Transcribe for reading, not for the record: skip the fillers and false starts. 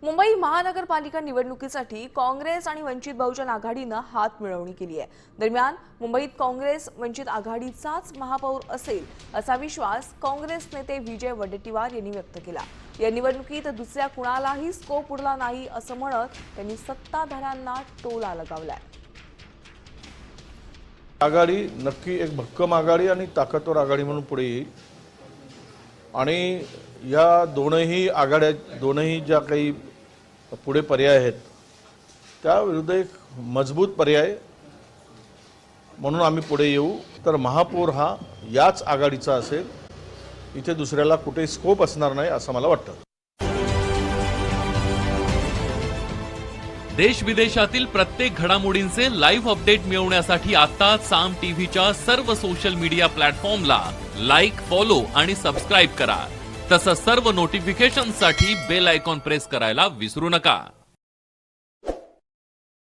मुंबई महानगरपालिका निवडणुकीसाठी काँग्रेस आणि वंचित बहुजन आघाडीनं हात मिळवणी केली आहे। दरम्यान मुंबईत काँग्रेस वंचित आघाडीचाच महापौर असेल असा विश्वास काँग्रेस नेते विजय वडेट्टीवार यांनी व्यक्त केला। या निवडणुकीत दुसऱ्या कुणालाही स्कोप उरला नाही असं म्हणत त्यांनी सत्ताधाऱ्यांना टोला लगावलाय। आघाडी नक्की एक भक्कम आघाडी आणि ताकदवर आघाडी म्हणून पुढे येईल आणि या दोनही ज्या काही पुढे पर्याय आहेत त्याविरुद्ध एक मजबूत पर्याय म्हणून आम्ही पुढे येऊ। तर महापौर हा याच आघाडीचा असेल, इथे दुसऱ्याला कुठे स्कोप असणार नाही असं मला वाटतं। देश विदेशातील प्रत्येक घडामोडींचे लाईव्ह अपडेट मिळवण्यासाठी आता साम टीव्हीच्या सर्व सोशल मीडिया प्लॅटफॉर्मला लाईक, फॉलो आणि सबस्क्राईब करा। तसंच सर्व नोटिफिकेशनसाठी बेल आयकॉन प्रेस करायला विसरू नका।